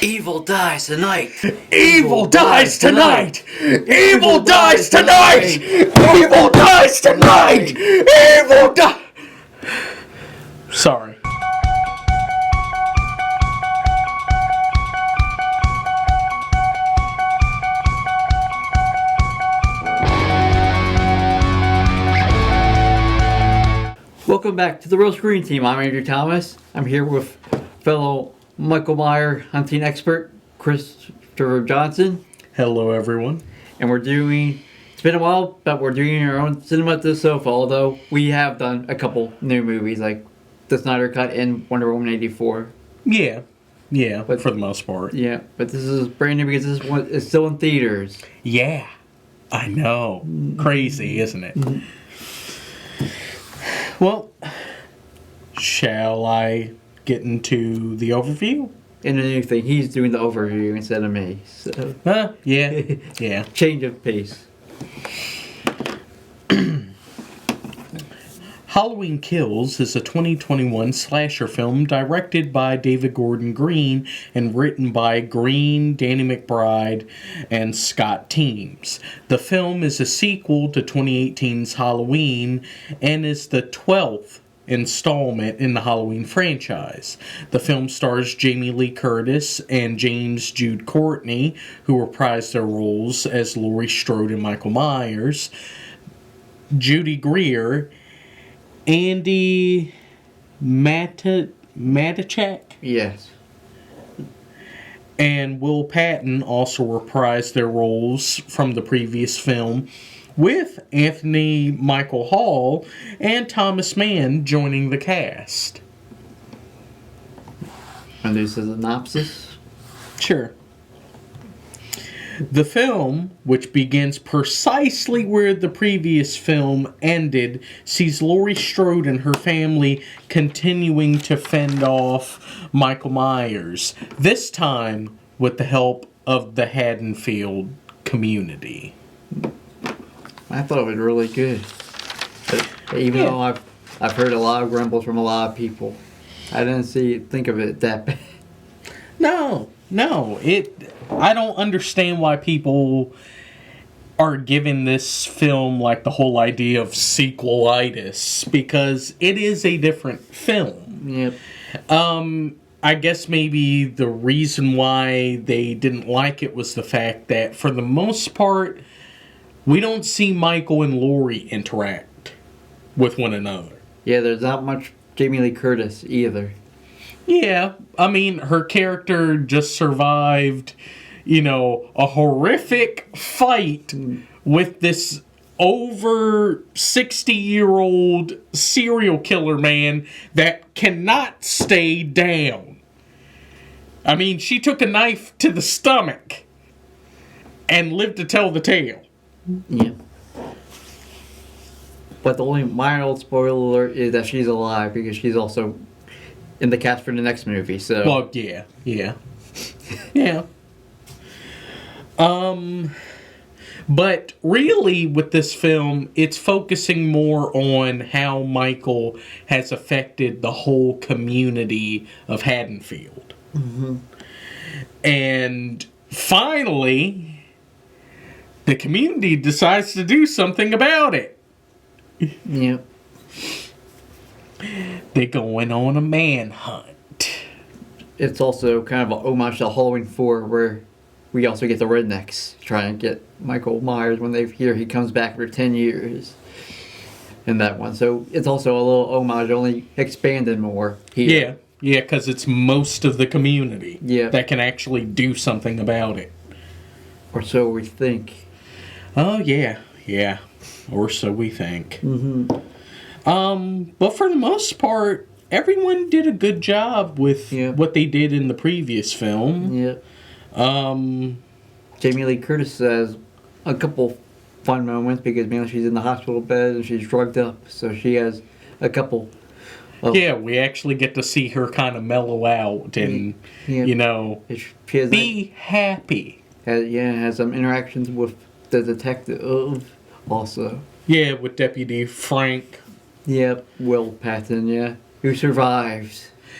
Evil dies tonight. Evil dies tonight! Evil dies tonight! Evil dies tonight! Evil dies! Sorry. Welcome back to the Real Screen Team. I'm Andrew Thomas. I'm here with fellow Michael Myers hunting expert Christopher Johnson. Hello, everyone. And it's been a while, but we're doing our own Cinema at the Sofa, although we have done a couple new movies like The Snyder Cut and Wonder Woman 84. Yeah, but for the most part. Yeah, but this is brand new because this one is still in theaters. Yeah, I know. Crazy, isn't it? Well, shall I get into the overview? And the new thing, he's doing the overview instead of me. So Yeah. change of pace. Halloween Kills is a 2021 slasher film directed by David Gordon Green and written by Green, Danny McBride, and Scott Teems. The film is a sequel to 2018's Halloween and is the 12th installment in the Halloween franchise. The film stars Jamie Lee Curtis and James Jude Courtney, who reprised their roles as Laurie Strode and Michael Myers, Judy Greer, Andy Matichak, Yes. and Will Patton also reprised their roles from the previous film, with Anthony Michael Hall and Thomas Mann joining the cast. And there's a synopsis. Sure. The film, which begins precisely where the previous film ended, sees Laurie Strode and her family continuing to fend off Michael Myers, this time with the help of the Haddonfield community. I thought it was really good. But even though I've heard a lot of grumbles from a lot of people, I didn't think of it that bad. No. I don't understand why people are giving this film like the whole idea of sequelitis, because it is a different film. Yep. I guess maybe the reason why they didn't like it was the fact that for the most part, we don't see Michael and Laurie interact with one another. Yeah, there's not much Jamie Lee Curtis either. Yeah, I mean, her character just survived, a horrific fight with this over 60-year-old serial killer man that cannot stay down. I mean, she took a knife to the stomach and lived to tell the tale. Yeah. But the only mild spoiler alert is that she's alive because she's also in the cast for the next movie. So. Well, yeah. But really, with this film, it's focusing more on how Michael has affected the whole community of Haddonfield. Mm-hmm. And finally, the community decides to do something about it. Yep. They're going on a manhunt. It's also kind of an homage to Halloween 4, where we also get the rednecks trying to get Michael Myers when they hear he comes back for 10 years in that one. So it's also a little homage, only expanded more here. Yeah, because it's most of the community that can actually do something about it. Or so we think. Oh, yeah. Or so we think. Mm-hmm. But for the most part, everyone did a good job with what they did in the previous film. Yep. Jamie Lee Curtis has a couple fun moments because mainly she's in the hospital bed and she's drugged up, so she has a couple. We actually get to see her kind of mellow out and she has happy. Has some interactions with the detective also. Yeah, with Deputy Frank. Yep, Will Patton. Who survived.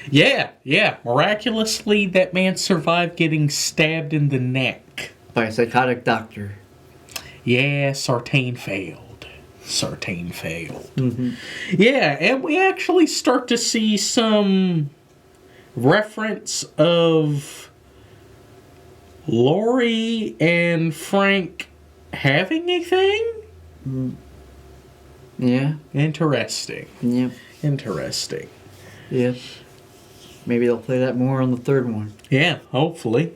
Yeah. Miraculously, that man survived getting stabbed in the neck. By a psychotic doctor. Yeah, Sartain failed. Mm-hmm. Yeah, and we actually start to see some reference of Laurie and Frank having a thing? Yeah. Interesting. Yep. Interesting. Yep. Maybe they'll play that more on the third one. Yeah, hopefully.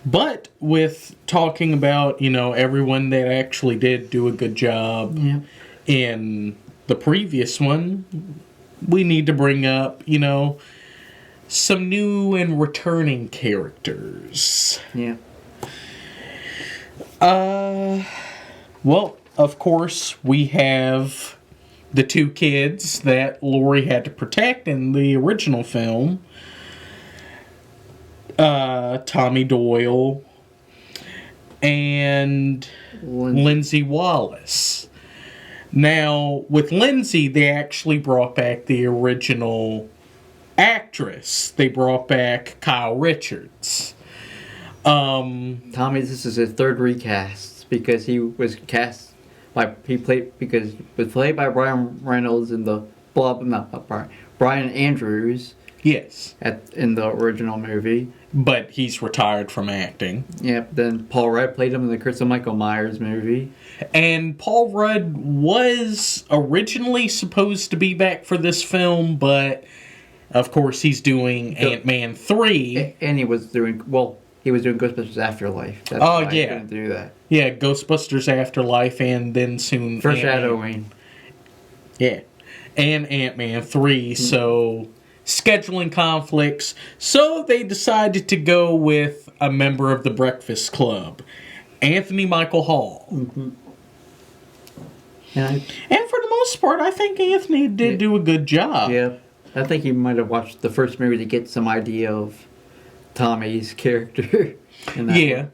But with talking about, everyone that actually did do a good job in the previous one, we need to bring up, some new and returning characters. Yeah. Well, of course, we have the two kids that Laurie had to protect in the original film. Tommy Doyle and Lindsay Wallace. Now, with Lindsay, they actually brought back the original actress. They brought back Kyle Richards. Tommy, this is his third recast because he was cast by he was played by Brian Reynolds in the Brian Andrews. Yes. In the original movie. But he's retired from acting. Yep. Then Paul Rudd played him in the Chris and Michael Myers movie. And Paul Rudd was originally supposed to be back for this film, but of course he's doing Ant-Man 3. And he was doing Ghostbusters Afterlife. That's why he couldn't do that. Yeah, Ghostbusters Afterlife and then soon Foreshadowing. Yeah. And Ant-Man 3, so scheduling conflicts. So they decided to go with a member of the Breakfast Club, Anthony Michael Hall. Mm-hmm. And for the most part, I think Anthony did do a good job. Yeah. I think he might have watched the first movie to get some idea of Tommy's character. Yeah.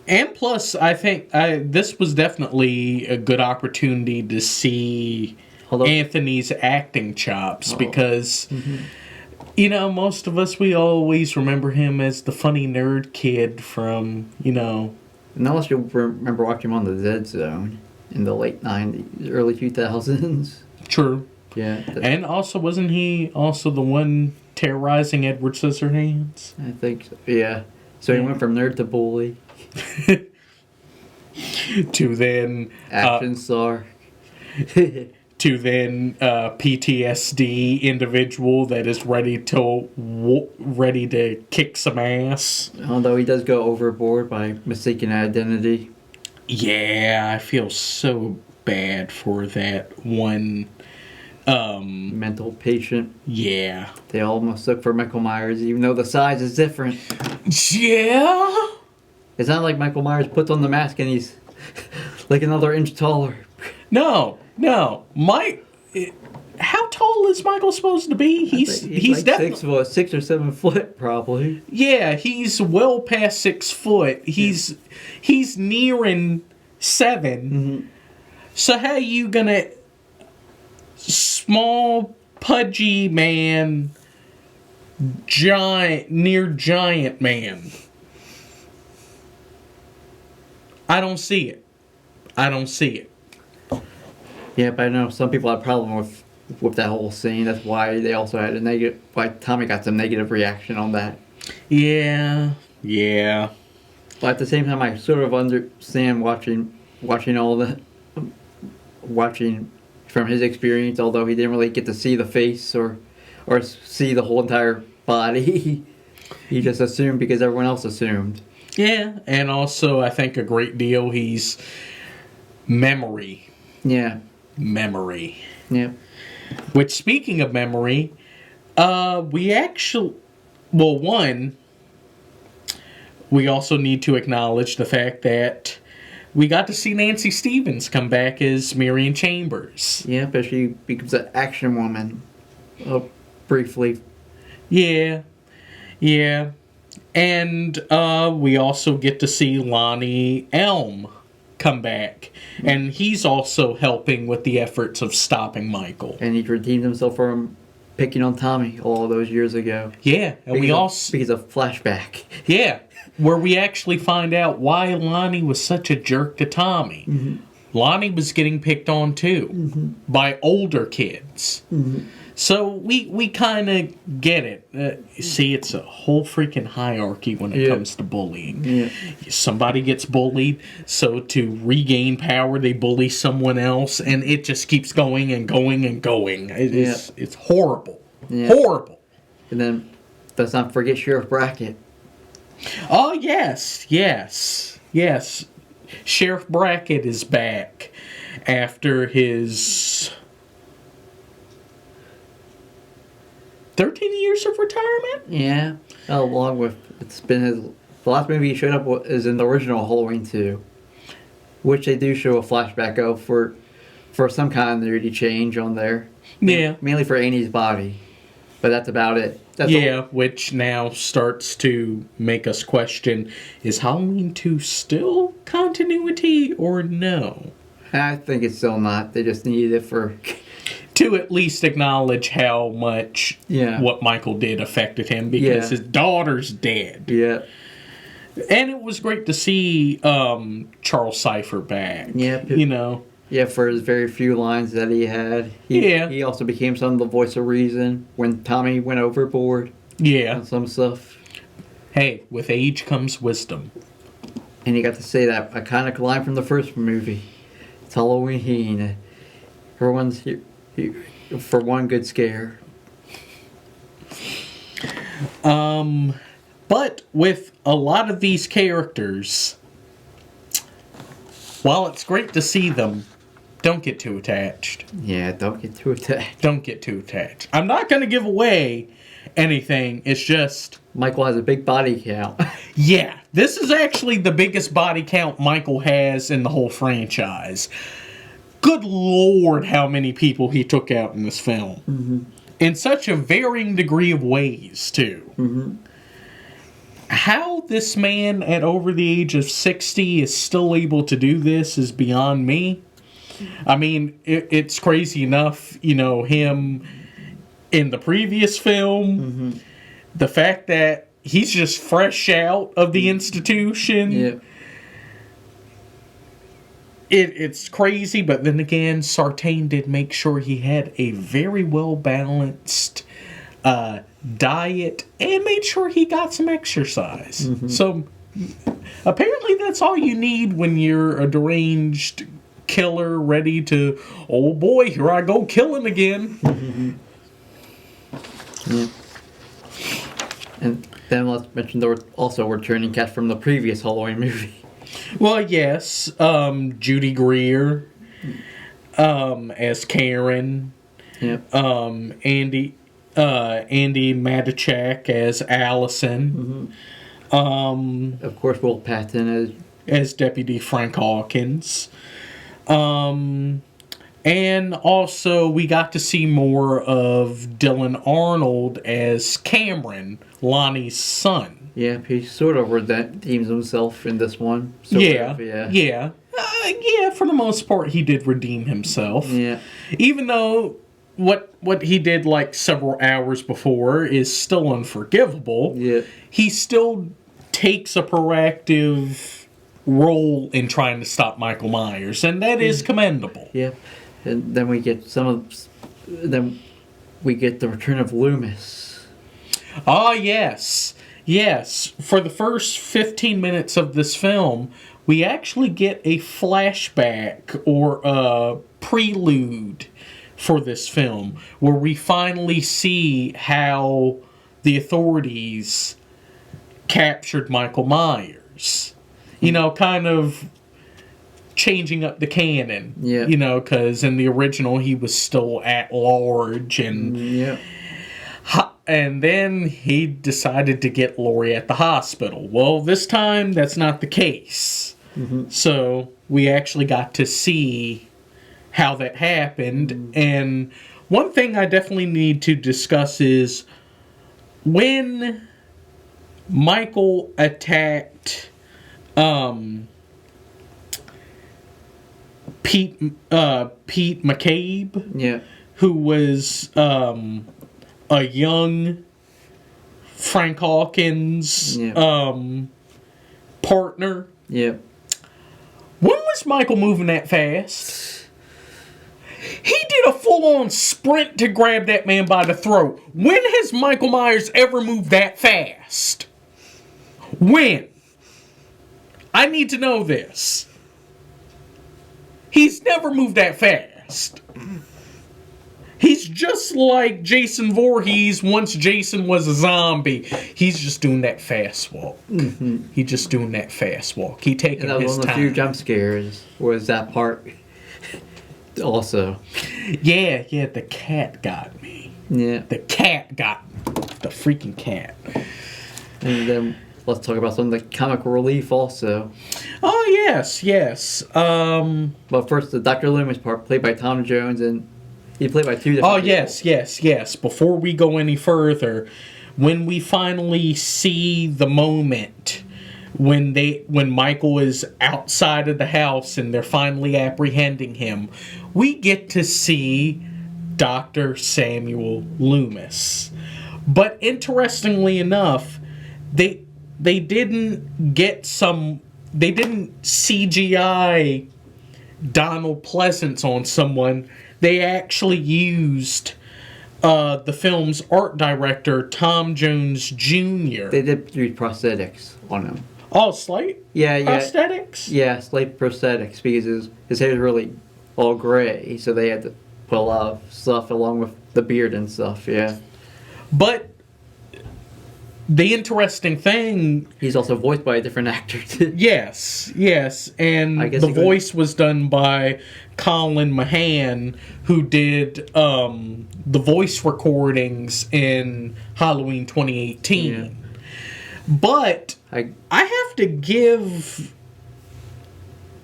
And plus, I think this was definitely a good opportunity to see Anthony's acting chops because, most of us, we always remember him as the funny nerd kid from, Unless you remember watching him on the Dead Zone in the late 90s, early 2000s. True. Yeah. And also, wasn't he also the one terrorizing Edward Scissorhands? I think so. Yeah. So he went from nerd to bully. To then... action star. To then PTSD individual that is ready to kick some ass. Although he does go overboard by mistaken identity. Yeah, I feel so bad for that one mental patient. Yeah. They almost look for Michael Myers, even though the size is different. Yeah. It's not like Michael Myers puts on the mask and he's like another inch taller. No. How tall is Michael supposed to be? He's like definitely 6 or 7 foot, probably. Yeah, he's well past 6 foot. He's nearing 7. Mm-hmm. So how you gonna small pudgy man, giant man? I don't see it. Yeah, but I know some people had a problem with that whole scene. That's why they also had why Tommy got some negative reaction on that. Yeah. But at the same time, I sort of understand watching all that, watching from his experience. Although he didn't really get to see the face or see the whole entire body, he just assumed because everyone else assumed. Yeah, and also I think a great deal he's memory. Yeah. Memory. Yeah. Which, speaking of memory, we also need to acknowledge the fact that we got to see Nancy Stevens come back as Marion Chambers. Yeah, but she becomes an action woman, briefly. Yeah. And we also get to see Lonnie Elm come back. And he's also helping with the efforts of stopping Michael. And he redeemed himself from picking on Tommy all those years ago. Yeah, and we also... Because of flashback. Yeah, where we actually find out why Lonnie was such a jerk to Tommy. Mm-hmm. Lonnie was getting picked on too by older kids. Mm-hmm. So we kind of get it. See, it's a whole freaking hierarchy when it comes to bullying. Yeah. Somebody gets bullied, so to regain power, they bully someone else, and it just keeps going and going and going. It's horrible. Yeah. Horrible. And then, let's not forget Sheriff Brackett. Oh, yes. Sheriff Brackett is back after his 13 years of retirement? Yeah. Along with, the last movie he showed up is in the original Halloween 2. Which they do show a flashback of for some continuity change on there. Yeah. Mainly for Annie's body. But that's about it. Which now starts to make us question, is Halloween 2 still continuity or no? I think it's still not. They just needed it for... to at least acknowledge how much what Michael did affected him, because his daughter's dead. Yeah. And it was great to see Charles Cypher back. Yeah. You know? Yeah, for his very few lines that he had. He also became some of the voice of reason when Tommy went overboard. Yeah. On some stuff. Hey, with age comes wisdom. And he got to say that iconic line from the first movie. It's Halloween. Everyone's here for one good scare. But with a lot of these characters, while it's great to see them, don't get too attached. Yeah, don't get too attached. Don't get too attached. I'm not going to give away anything. It's just... Michael has a big body count. Yeah, this is actually the biggest body count Michael has in the whole franchise. Good Lord, how many people he took out in this film. Mm-hmm. In such a varying degree of ways, too. Mm-hmm. How this man at over the age of 60 is still able to do this is beyond me. I mean, it's crazy enough, you know, him in the previous film. Mm-hmm. The fact that he's just fresh out of the institution. Yeah. It's crazy, but then again, Sartain did make sure he had a very well-balanced diet and made sure he got some exercise. Mm-hmm. So, apparently that's all you need when you're a deranged killer ready to, oh boy, here I go killing again. Mm-hmm. Yeah. And then let's mention the also returning cast from the previous Halloween movie. Well, yes, Judy Greer as Karen. Yep. Andy Matichak as Allison. Mm-hmm. Of course, Will Patton as Deputy Frank Hawkins. And also, we got to see more of Dylan Arnold as Cameron, Lonnie's son. Yeah, he sort of redeems himself in this one. Yeah. For the most part, he did redeem himself. Yeah. Even though what he did like several hours before is still unforgivable. Yeah. He still takes a proactive role in trying to stop Michael Myers, and that is commendable. Yeah. And then we get the return of Loomis. Ah, yes. Yes. For the first 15 minutes of this film, we actually get a flashback or a prelude for this film where we finally see how the authorities captured Michael Myers. You know, kind of changing up the canon. Yeah. You know, because in the original he was still at large and... Yeah. And then he decided to get Laurie at the hospital. Well, this time that's not the case. Mm-hmm. So we actually got to see how that happened. Mm-hmm. And one thing I definitely need to discuss is when Michael attacked Pete McCabe, Yeah. who was a young Frank Hawkins partner. Yeah. When was Michael moving that fast? He did a full-on sprint to grab that man by the throat. When has Michael Myers ever moved that fast? When? I need to know this. He's never moved that fast. He's just like Jason Voorhees once Jason was a zombie. He's just doing that fast walk. Mm-hmm. He's just doing that fast walk. He taking And that was his one of the time. few jump scares. Was that part? Also. Yeah, the cat got me. Yeah. The cat got me. The freaking cat. And then let's talk about some of the comic relief also. Oh, yes. But first, the Dr. Loomis part, played by Tom Jones, and he played by two different people. yes. Before we go any further, when we finally see the moment when Michael is outside of the house and they're finally apprehending him, we get to see Dr. Samuel Loomis. But interestingly enough, they didn't CGI Donald Pleasance on someone. They actually used the film's art director, Tom Jones Jr. They did do prosthetics on him. Oh, slight Yeah. prosthetics? Yeah, slight prosthetics, because his hair is really all gray, so they had to put a lot of stuff along with the beard and stuff, yeah. But the interesting thing... He's also voiced by a different actor, too. Yes, and I guess the he could- voice was done by Colin Mahan, who did the voice recordings in Halloween 2018. Yeah. But I have to give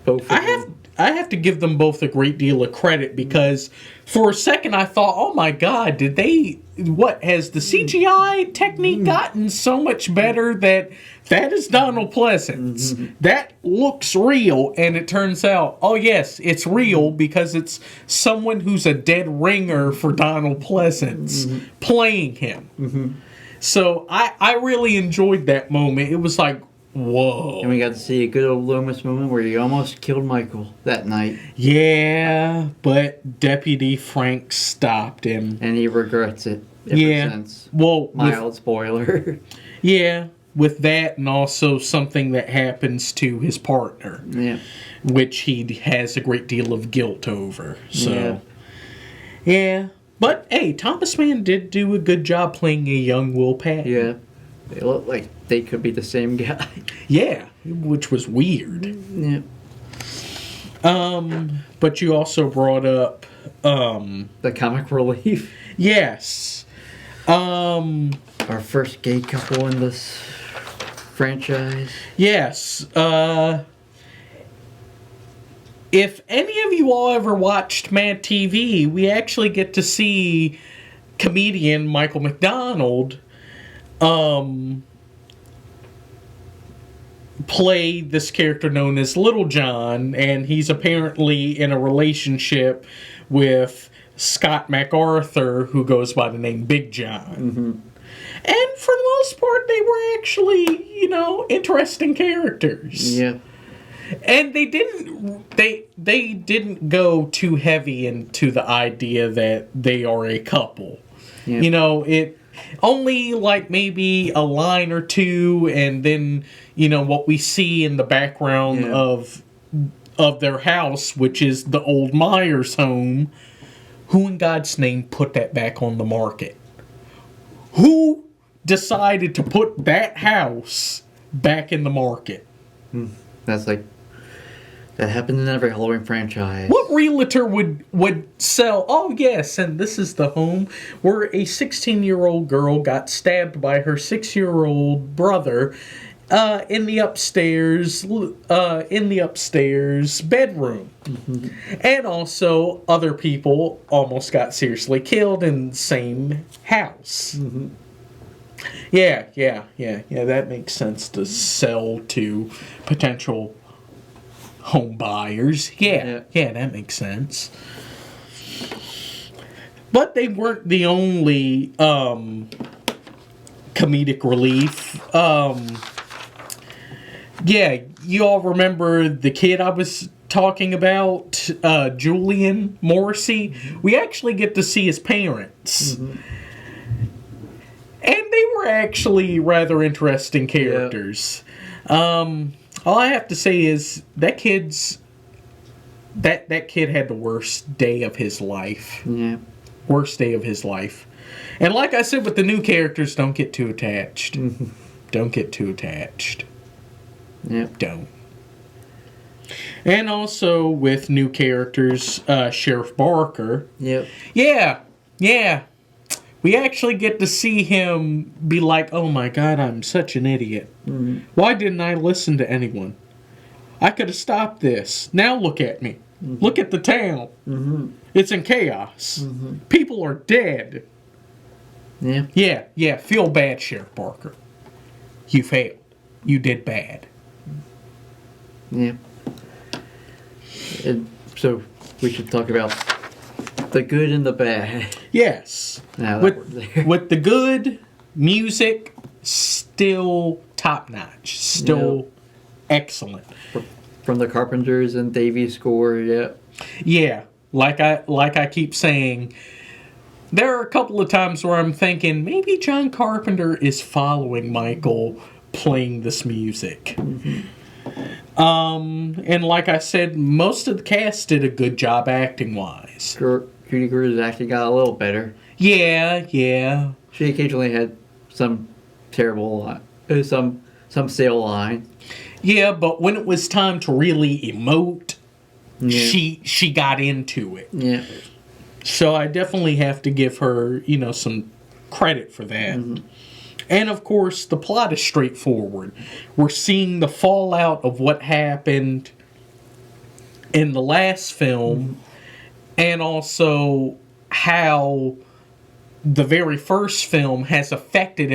both of I them. have to give them both a great deal of credit, because for a second I thought, oh my god, has the CGI technique gotten so much better that is Donald Pleasance? That looks real, and it turns out, oh yes, it's real, because it's someone who's a dead ringer for Donald Pleasance playing him. So I really enjoyed that moment. It was like, whoa. And we got to see a good old Loomis moment where he almost killed Michael that night. Yeah, but Deputy Frank stopped him. And he regrets it ever since. Well, Mild spoiler. with that, and also something that happens to his partner, Yeah. which he has a great deal of guilt over. So, yeah. But hey, Thomas Mann did do a good job playing a young Will Patton. Yeah. They look like they could be the same guy. Yeah, which was weird. Yeah. But you also brought up The comic relief. yes. Our first gay couple in this franchise. Yes. If any of you all ever watched Mad TV, we actually get to see comedian Michael McDonald play this character known as Little John, and he's apparently in a relationship with Scott MacArthur, who goes by the name Big John. And for the most part, they were actually, interesting characters. Yeah. And they didn't go too heavy into the idea that they are a couple. Yeah. It only like maybe a line or two, and then what we see in the background of their house, which is the old Myers home. Who in God's name put that back on the market? Who decided to put that house back in the market? That happens in every Halloween franchise. What realtor would sell, oh yes, and this is the home where a 16-year-old girl got stabbed by her 6-year-old brother in the upstairs bedroom. And also other people almost got seriously killed in the same house. Yeah, that makes sense to sell to potential home buyers. Yeah, that makes sense. But they weren't the only comedic relief. Yeah, you all remember the kid I was talking about, Julian Morrissey? We actually get to see his parents. And they were actually rather interesting characters. All I have to say is that kid had the worst day of his life. Yeah. Worst day of his life. And like I said with the new characters, don't get too attached. Don't get too attached. Yep. Don't. And also with new characters, Sheriff Barker. Yep. Yeah. We actually get to see him be like, oh my god, I'm such an idiot. Why didn't I listen to anyone? I could have stopped this. Now look at me. Look at the town. It's in chaos. People are dead. Yeah. Yeah. Feel bad, Sheriff Barker. You failed. You did bad. Yeah. And so we should talk about the good and the bad. Yes. Now that we're there. With the good, music still top notch. Still excellent. From the Carpenters and Davies score, yeah. Yeah. Like I keep saying, there are a couple of times where I'm thinking maybe John Carpenter is following Michael playing this music. And like I said, most of the cast did a good job acting wise. Judy Greer actually got a little better. Yeah. She occasionally had some terrible, some stale line. Yeah, but when it was time to really emote, Yeah. she got into it. Yeah. So I definitely have to give her, some credit for that. And of course, the plot is straightforward. We're seeing the fallout of what happened in the last film, and also how the very first film has affected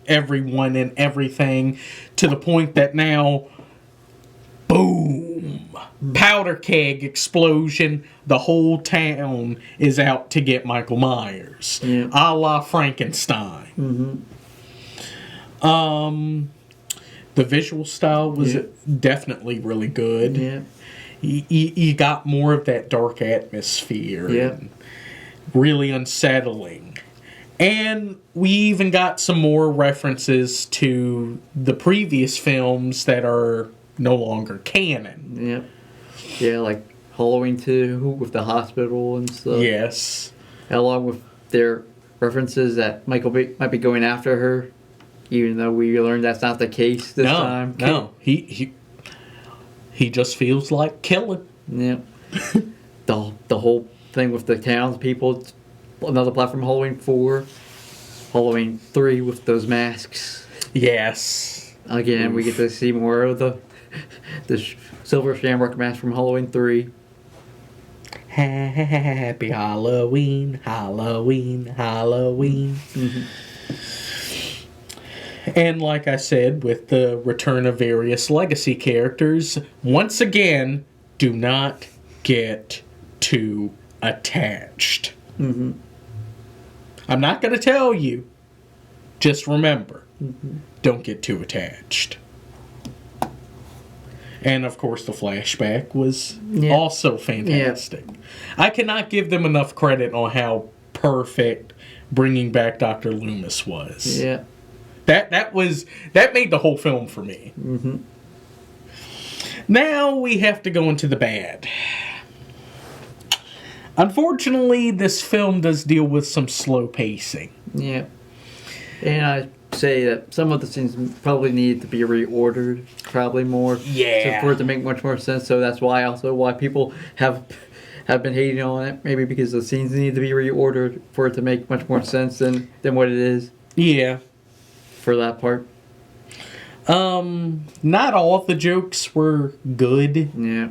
everyone and everything, to the point that now, boom, powder keg explosion, the whole town is out to get Michael Myers, a la Frankenstein. The visual style was definitely really good. Yeah. You got more of that dark atmosphere. Yeah. And really unsettling. And we even got some more references to the previous films that are no longer canon. Yep. Yeah, like Halloween 2 with the hospital and stuff. Yes. Along with their references that Michael might be going after her, even though we learned that's not the case this time. No, he just feels like killing. Yep. the whole thing with the townspeople, another plot from Halloween 4, Halloween 3 with those masks. Yes. Again, we get to see more of the Silver Shamrock mask from Halloween 3. Happy Halloween, Halloween, Halloween. And like I said, with the return of various legacy characters, once again, do not get too attached. I'm not going to tell you. Just remember, don't get too attached. And of course, the flashback was also fantastic. I cannot give them enough credit on how perfect bringing back Dr. Loomis was. Yeah. That made the whole film for me. Now we have to go into the bad. Unfortunately, this film does deal with some slow pacing. Yeah. And I say that some of the scenes probably need to be reordered, probably more. Yeah. For it to make much more sense. So that's why people have been hating on it. Maybe because the scenes need to be reordered for it to make much more sense than what it is. Yeah. For that part. Not all of the jokes were good. Yeah.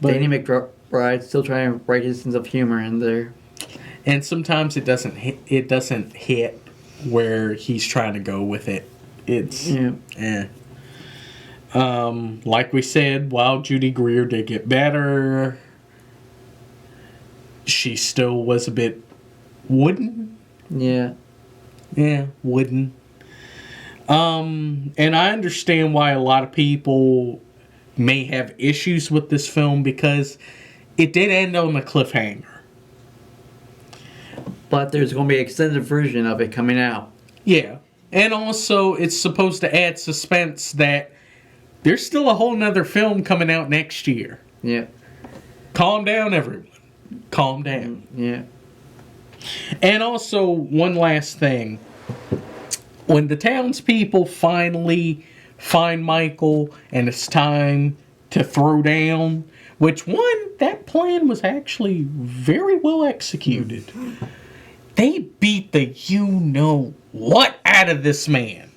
But Danny McBride still trying to write his sense of humor in there. And sometimes it doesn't hit where he's trying to go with it. It's Like we said, while Judy Greer did get better, she still was a bit wooden. Yeah. Yeah, wooden. And I understand why a lot of people may have issues with this film because it did end on a cliffhanger. But there's going to be an extended version of it coming out. Yeah. And also, it's supposed to add suspense that there's still a whole nother film coming out next year. Yeah. Calm down, everyone. Calm down. Yeah. And also, one last thing. When the townspeople finally find Michael and it's time to throw down, which that plan was actually very well executed. They beat the you-know-what out of this man.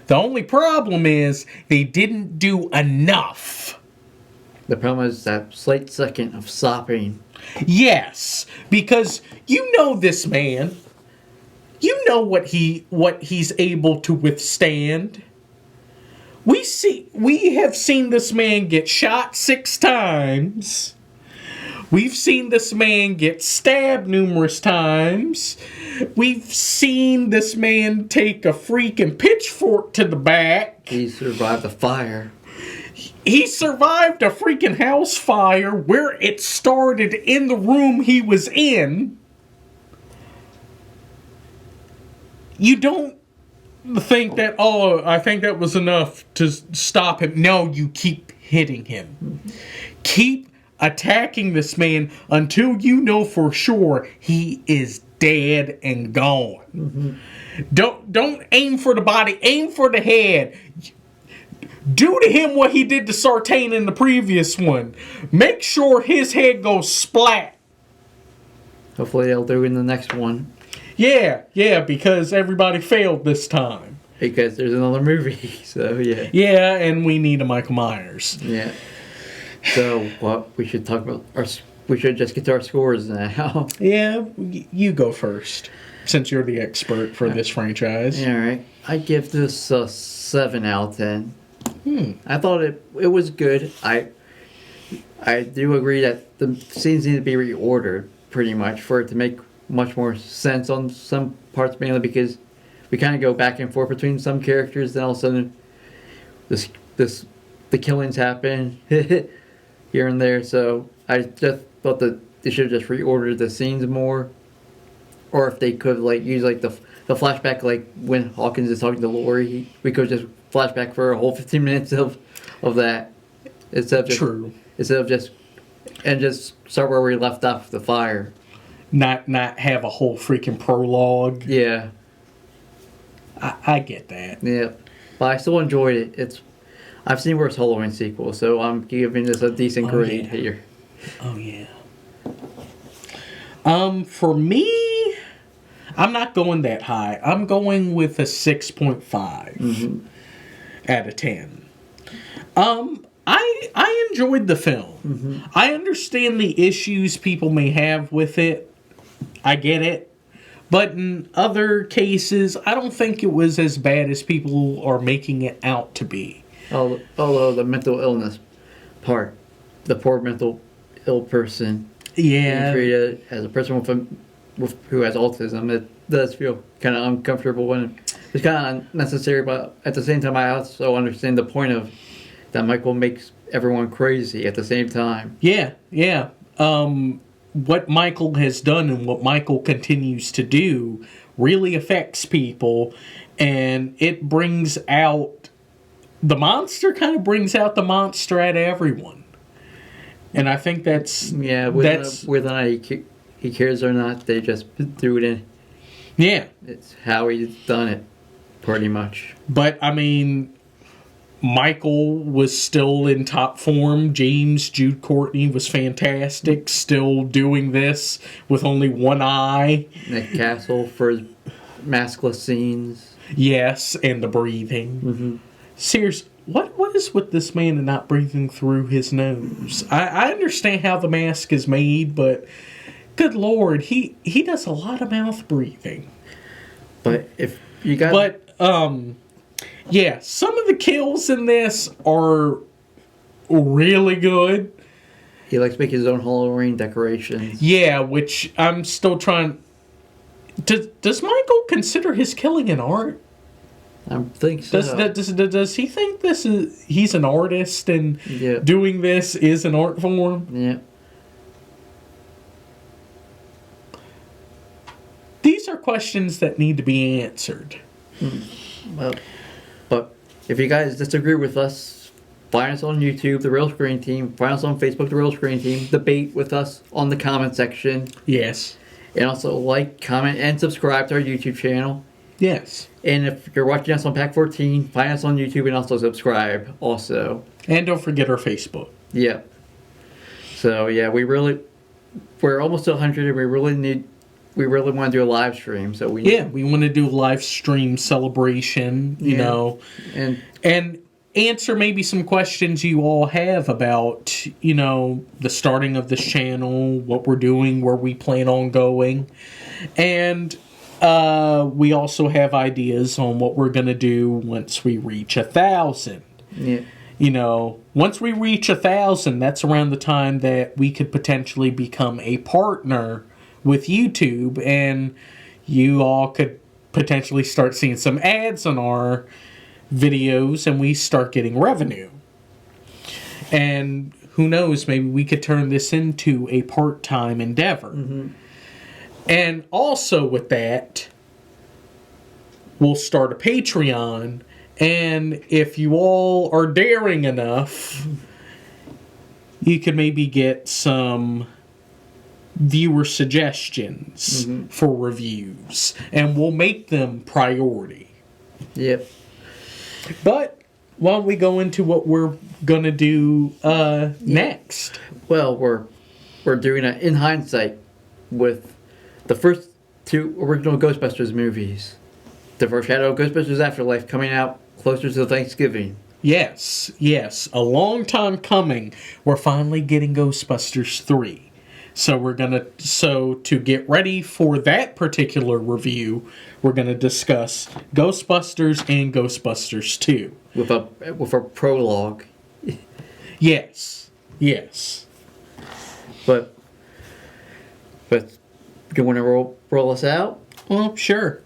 The only problem is they didn't do enough. The problem is that slight second of stopping. Yes, because you know this man. You know what he's able to withstand. We have seen this man get shot 6 times. We've seen this man get stabbed numerous times. We've seen this man take a freaking pitchfork to the back. He survived the fire. He survived a freaking house fire where it started in the room he was in. You don't think that, I think that was enough to stop him. No, you keep hitting him. Keep attacking this man until you know for sure he is dead and gone. Mm-hmm. Don't aim for the body, aim for the head. Do to him what he did to Sartain in the previous one. Make sure his head goes splat. Hopefully they'll do it in the next one. Yeah, because everybody failed this time. Because there's another movie, so yeah. Yeah, and we need a Michael Myers. Yeah. So, we should talk about we should just get to our scores now. Yeah, you go first, since you're the expert for this franchise. All right. I give this a 7 out of 10. I thought it was good. I do agree that the scenes need to be reordered, pretty much, for it to make much more sense on some parts, mainly because we kind of go back and forth between some characters, then all of a sudden the killings happen here and there. So I just thought that they should have just reordered the scenes more, or if they could use the flashback, when Hawkins is talking to Laurie, we could just flashback for a whole 15 minutes of that instead of just start where we left off the fire. Not have a whole freaking prologue. Yeah. I get that. Yeah. But I still enjoyed it. I've seen worse Halloween sequels, so I'm giving this a decent grade here. Oh, yeah. For me, I'm not going that high. I'm going with a 6.5 out of 10. I enjoyed the film. Mm-hmm. I understand the issues people may have with it. I get it. But in other cases, I don't think it was as bad as people are making it out to be. Although the mental illness part, the poor mental ill person, yeah, being treated as a person who has autism, it does feel kind of uncomfortable and it's kind of unnecessary. But at the same time, I also understand the point of that Michael makes everyone crazy at the same time. Yeah. What Michael has done and what Michael continues to do really affects people, and it brings out the monster. Kind of brings out the monster at everyone, and I think that's whether or not he cares or not, they just threw it in. Yeah, it's how he's done it, pretty much. But I mean, Michael was still in top form. James Jude Courtney was fantastic, still doing this with only one eye. Nick Castle for his maskless scenes. Yes, and the breathing. Mm-hmm. Seriously, what is with this man and not breathing through his nose? I understand how the mask is made, but good Lord, he does a lot of mouth breathing. But if you got... Yeah, some of the kills in this are really good. He likes to make his own Halloween decorations. Yeah, which I'm still trying. Does Michael consider his killing an art? I think so. Does he think he's an artist and Yeah. doing this is an art form? Yeah. These are questions that need to be answered. Well, but if you guys disagree with us, find us on YouTube, The Real Screen Team. Find us on Facebook, The Real Screen Team. Debate with us on the comment section. Yes. And also like, comment, and subscribe to our YouTube channel. Yes. And if you're watching us on Pack 14, find us on YouTube and also subscribe also. And don't forget our Facebook. Yeah. So yeah, we're almost to 100 and we really want to do a live stream. So we want to do a live stream celebration, you know, and answer maybe some questions you all have about, you know, the starting of this channel, what we're doing, where we plan on going. And we also have ideas on what we're going to do once we reach 1,000. Yeah. You know, once we reach 1,000, that's around the time that we could potentially become a partner with YouTube, and you all could potentially start seeing some ads on our videos, and we start getting revenue. And who knows, maybe we could turn this into a part-time endeavor. Mm-hmm. And also with that, we'll start a Patreon. And if you all are daring enough, you could maybe get some viewer suggestions for reviews. And we'll make them priority. Yep. But why don't we go into what we're going to do next? Well, we're doing it in hindsight with the first two original Ghostbusters movies. The first Shadow of Ghostbusters Afterlife coming out closer to Thanksgiving. Yes. A long time coming. We're finally getting Ghostbusters 3. So to get ready for that particular review, we're gonna discuss Ghostbusters and Ghostbusters 2. With a prologue. Yes. But you want to roll us out? Well, sure.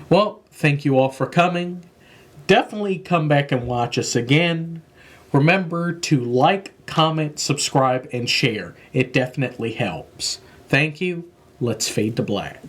Well, thank you all for coming. Definitely come back and watch us again. Remember to like, comment, subscribe, and share. It definitely helps. Thank you. Let's fade to black.